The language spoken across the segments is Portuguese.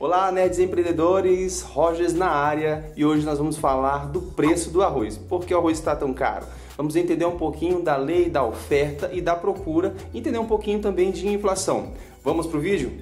Olá, nerds empreendedores, Rogers na área, e hoje nós vamos falar do preço do arroz. Por que o arroz está tão caro? Vamos entender um pouquinho da lei da oferta e da procura, entender um pouquinho também de inflação. Vamos para o vídeo?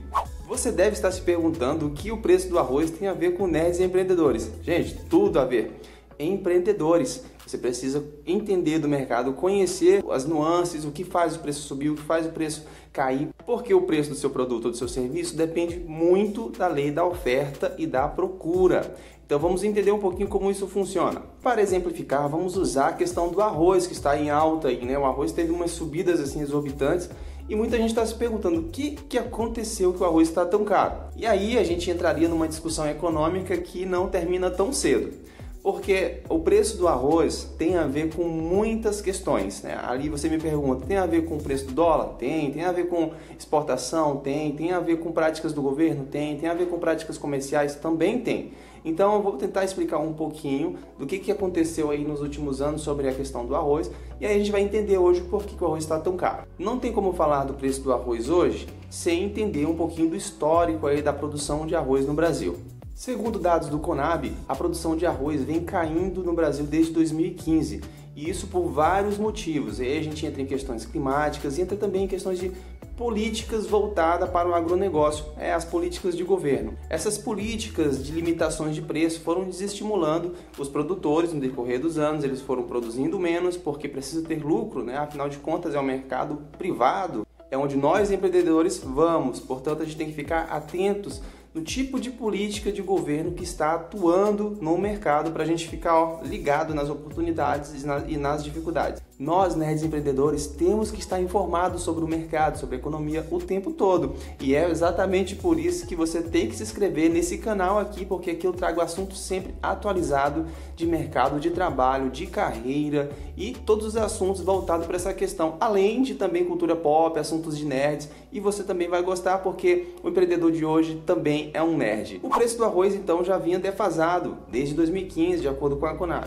Você deve estar se perguntando o que o preço do arroz tem a ver com nerds empreendedores. Gente, tudo a ver. Empreendedores. Você precisa entender do mercado, conhecer as nuances, o que faz o preço subir, o que faz o preço cair, porque o preço do seu produto ou do seu serviço depende muito da lei da oferta e da procura. Então vamos entender um pouquinho como isso funciona. Para exemplificar, vamos usar a questão do arroz, que está em alta aí, né? O arroz teve umas subidas assim exorbitantes e muita gente está se perguntando o que aconteceu que o arroz está tão caro. E aí a gente entraria numa discussão econômica que não termina tão cedo. Porque o preço do arroz tem a ver com muitas questões, né? Ali você me pergunta, tem a ver com o preço do dólar? Tem a ver com exportação? Tem a ver com práticas do governo? Tem a ver com práticas comerciais? Também tem. Então eu vou tentar explicar um pouquinho do que aconteceu aí nos últimos anos sobre a questão do arroz, e aí a gente vai entender hoje por que o arroz está tão caro. Não tem como falar do preço do arroz hoje sem entender um pouquinho do histórico aí da produção de arroz no Brasil. Segundo dados do Conab, a produção de arroz vem caindo no Brasil desde 2015, e isso por vários motivos. E aí a gente entra em questões climáticas e entra também em questões de políticas voltadas para o agronegócio, as políticas de governo. Essas políticas de limitações de preço foram desestimulando os produtores no decorrer dos anos, eles foram produzindo menos porque precisa ter lucro, né? Afinal de contas é um mercado privado, é onde nós empreendedores vamos, portanto a gente tem que ficar atentos no tipo de política de governo que está atuando no mercado para a gente ficar ligado nas oportunidades e nas dificuldades. Nós, nerds empreendedores, temos que estar informados sobre o mercado, sobre a economia o tempo todo. E é exatamente por isso que você tem que se inscrever nesse canal aqui, porque aqui eu trago assunto sempre atualizado de mercado, de trabalho, de carreira e todos os assuntos voltados para essa questão. Além de também cultura pop, assuntos de nerds. E você também vai gostar porque o empreendedor de hoje também é um nerd. O preço do arroz, então, já vinha defasado desde 2015, de acordo com a Conab.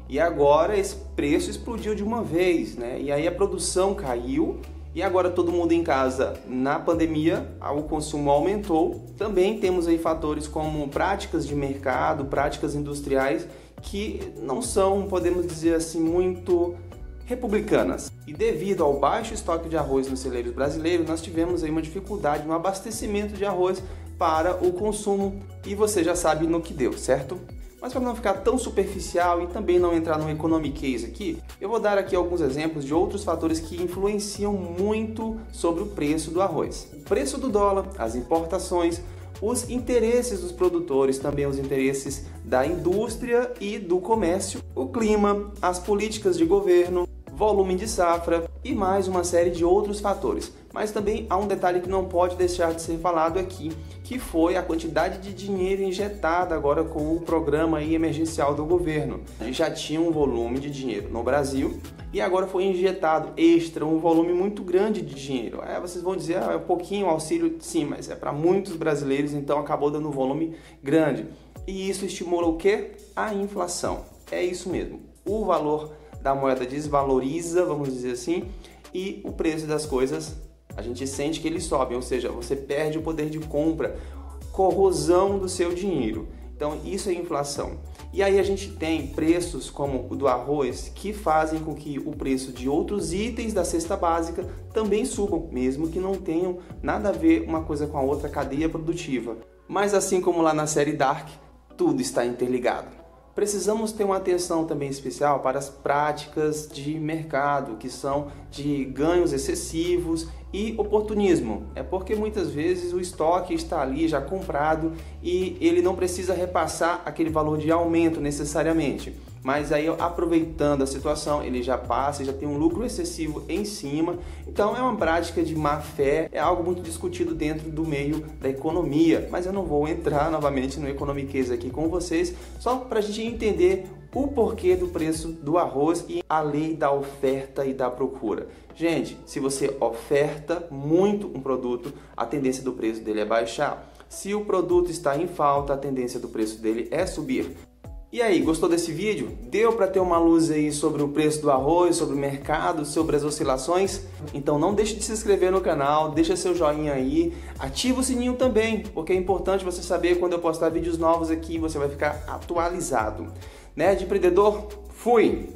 E agora esse preço explodiu de uma vez, né? E aí a produção caiu e agora todo mundo em casa na pandemia, o consumo aumentou. Também temos aí fatores como práticas de mercado, práticas industriais que não são, podemos dizer assim, muito republicanas. E devido ao baixo estoque de arroz nos celeiros brasileiros, nós tivemos aí uma dificuldade no abastecimento de arroz para o consumo e você já sabe no que deu, certo? Mas para não ficar tão superficial e também não entrar no economic case aqui, eu vou dar aqui alguns exemplos de outros fatores que influenciam muito sobre o preço do arroz. O preço do dólar, as importações, os interesses dos produtores, também os interesses da indústria e do comércio, o clima, as políticas de governo, volume de safra e mais uma série de outros fatores. Mas também há um detalhe que não pode deixar de ser falado aqui, que foi a quantidade de dinheiro injetada agora com o programa emergencial do governo. A gente já tinha um volume de dinheiro no Brasil e agora foi injetado extra, um volume muito grande de dinheiro. Vocês vão dizer, é um pouquinho auxílio, sim, mas é para muitos brasileiros, então acabou dando um volume grande. E isso estimula o quê? A inflação. É isso mesmo. O valor da moeda desvaloriza, vamos dizer assim, e o preço das coisas, a gente sente que ele sobe, ou seja, você perde o poder de compra, corrosão do seu dinheiro. Então isso é inflação. E aí a gente tem preços como o do arroz que fazem com que o preço de outros itens da cesta básica também subam, mesmo que não tenham nada a ver uma coisa com a outra, cadeia produtiva. Mas assim como lá na série Dark, tudo está interligado. Precisamos ter uma atenção também especial para as práticas de mercado, que são de ganhos excessivos e oportunismo. É porque muitas vezes o estoque está ali já comprado e ele não precisa repassar aquele valor de aumento necessariamente. Mas aí, aproveitando a situação, ele já passa e já tem um lucro excessivo em cima. Então é uma prática de má fé, é algo muito discutido dentro do meio da economia. Mas eu não vou entrar novamente no economic case aqui com vocês, só para a gente entender o porquê do preço do arroz e a lei da oferta e da procura. Gente, se você oferta muito um produto, a tendência do preço dele é baixar. Se o produto está em falta, a tendência do preço dele é subir. E aí, gostou desse vídeo? Deu para ter uma luz aí sobre o preço do arroz, sobre o mercado, sobre as oscilações? Então não deixe de se inscrever no canal, deixa seu joinha aí, ativa o sininho também, porque é importante você saber quando eu postar vídeos novos aqui, você vai ficar atualizado. Nerd Empreendedor, fui!